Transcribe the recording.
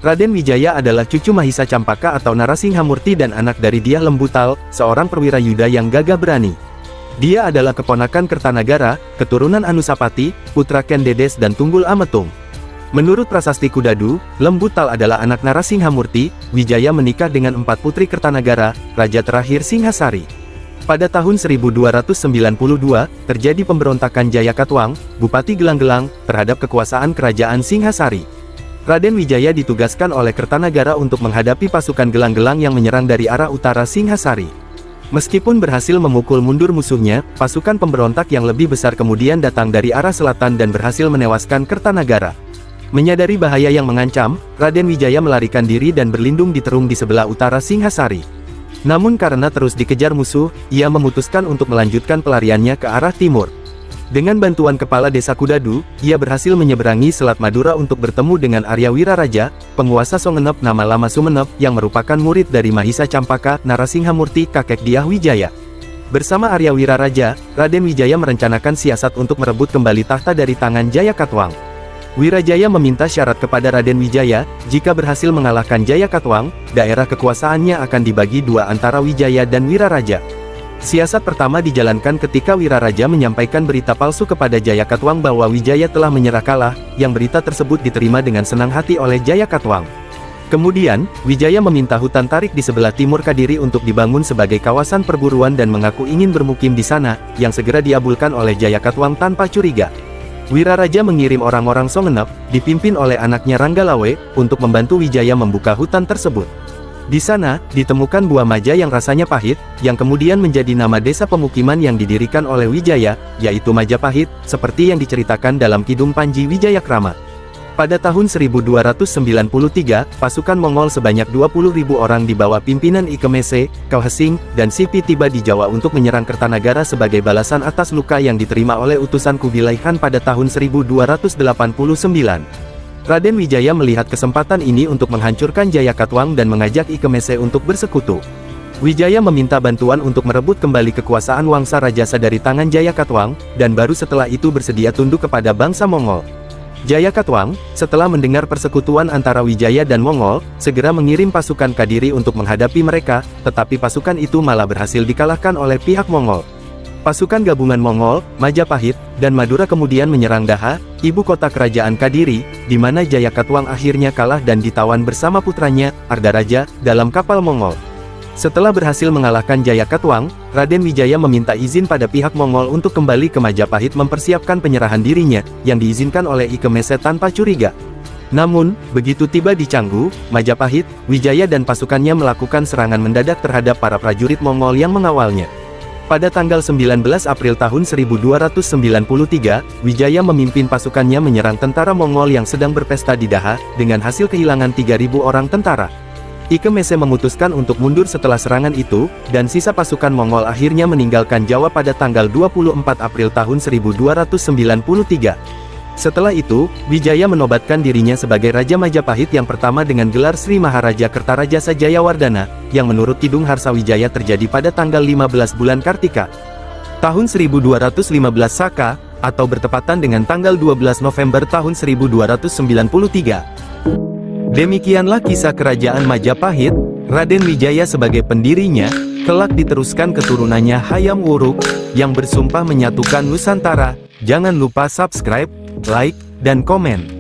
Raden Wijaya adalah cucu Mahisa Campaka atau Narasinghamurti dan anak dari Dyah Lembutal, seorang perwira Yuda yang gagah berani. Dia adalah keponakan Kertanagara, keturunan Anusapati, putra Ken Dedes dan Tunggul Ametung. Menurut prasasti Kudadu, Lembutal adalah anak Narasinghamurti. Wijaya menikah dengan 4 putri Kertanagara, raja terakhir Singhasari. Pada tahun 1292, terjadi pemberontakan Jayakatwang, Bupati Gelang-Gelang, terhadap kekuasaan kerajaan Singhasari. Raden Wijaya ditugaskan oleh Kertanagara untuk menghadapi pasukan Gelang-Gelang yang menyerang dari arah utara Singhasari. Meskipun berhasil memukul mundur musuhnya, pasukan pemberontak yang lebih besar kemudian datang dari arah selatan dan berhasil menewaskan Kertanagara. Menyadari bahaya yang mengancam, Raden Wijaya melarikan diri dan berlindung di terung di sebelah utara Singhasari. Namun karena terus dikejar musuh, ia memutuskan untuk melanjutkan pelariannya ke arah timur. Dengan bantuan kepala desa Kudadu, ia berhasil menyeberangi Selat Madura untuk bertemu dengan Arya Wiraraja, penguasa Songenep nama lama Sumenep, yang merupakan murid dari Mahisa Campaka, Narasinghamurti, kakek Dyah Wijaya. Bersama Arya Wiraraja, Raden Wijaya merencanakan siasat untuk merebut kembali tahta dari tangan Jayakatwang. Wirajaya meminta syarat kepada Raden Wijaya, jika berhasil mengalahkan Jayakatwang, daerah kekuasaannya akan dibagi dua antara Wijaya dan Wiraraja. Siasat pertama dijalankan ketika Wiraraja menyampaikan berita palsu kepada Jayakatwang bahwa Wijaya telah menyerah kalah, yang berita tersebut diterima dengan senang hati oleh Jayakatwang. Kemudian, Wijaya meminta hutan tarik di sebelah timur Kadiri untuk dibangun sebagai kawasan perburuan dan mengaku ingin bermukim di sana, yang segera diabulkan oleh Jayakatwang tanpa curiga. Wiraraja mengirim orang-orang Songenep, dipimpin oleh anaknya Ranggalawe, untuk membantu Wijaya membuka hutan tersebut. Di sana, ditemukan buah maja yang rasanya pahit, yang kemudian menjadi nama desa pemukiman yang didirikan oleh Wijaya, yaitu Majapahit, seperti yang diceritakan dalam Kidung Panji Wijayakrama. Pada tahun 1293, pasukan Mongol sebanyak 20.000 orang di bawah pimpinan Ikemese, Kauhesing, dan Sipi tiba di Jawa untuk menyerang Kertanagara sebagai balasan atas luka yang diterima oleh utusan Kubilai Khan pada tahun 1289. Raden Wijaya melihat kesempatan ini untuk menghancurkan Jayakatwang dan mengajak Ikemese untuk bersekutu. Wijaya meminta bantuan untuk merebut kembali kekuasaan Wangsa Rajasa dari tangan Jayakatwang, dan baru setelah itu bersedia tunduk kepada bangsa Mongol. Jayakatwang, setelah mendengar persekutuan antara Wijaya dan Mongol, segera mengirim pasukan Kadiri untuk menghadapi mereka, tetapi pasukan itu malah berhasil dikalahkan oleh pihak Mongol. Pasukan gabungan Mongol, Majapahit, dan Madura kemudian menyerang Daha, ibu kota kerajaan Kadiri, di mana Jayakatwang akhirnya kalah dan ditawan bersama putranya, Ardaraja, dalam kapal Mongol. Setelah berhasil mengalahkan Jayakatwang, Raden Wijaya meminta izin pada pihak Mongol untuk kembali ke Majapahit mempersiapkan penyerahan dirinya, yang diizinkan oleh Ikemese tanpa curiga. Namun, begitu tiba di Canggu, Majapahit, Wijaya dan pasukannya melakukan serangan mendadak terhadap para prajurit Mongol yang mengawalnya. Pada tanggal 19 April tahun 1293, Wijaya memimpin pasukannya menyerang tentara Mongol yang sedang berpesta di Daha, dengan hasil kehilangan 3.000 orang tentara. Ikemese memutuskan untuk mundur setelah serangan itu, dan sisa pasukan Mongol akhirnya meninggalkan Jawa pada tanggal 24 April tahun 1293. Setelah itu, Wijaya menobatkan dirinya sebagai Raja Majapahit yang pertama dengan gelar Sri Maharaja Kertarajasa Jayawardana, yang menurut Kidung Harsawijaya terjadi pada tanggal 15 bulan Kartika. Tahun 1215 Saka, atau bertepatan dengan tanggal 12 November tahun 1293. Demikianlah kisah kerajaan Majapahit. Raden Wijaya sebagai pendirinya, kelak diteruskan keturunannya Hayam Wuruk, yang bersumpah menyatukan Nusantara. Jangan lupa subscribe, like, dan komen.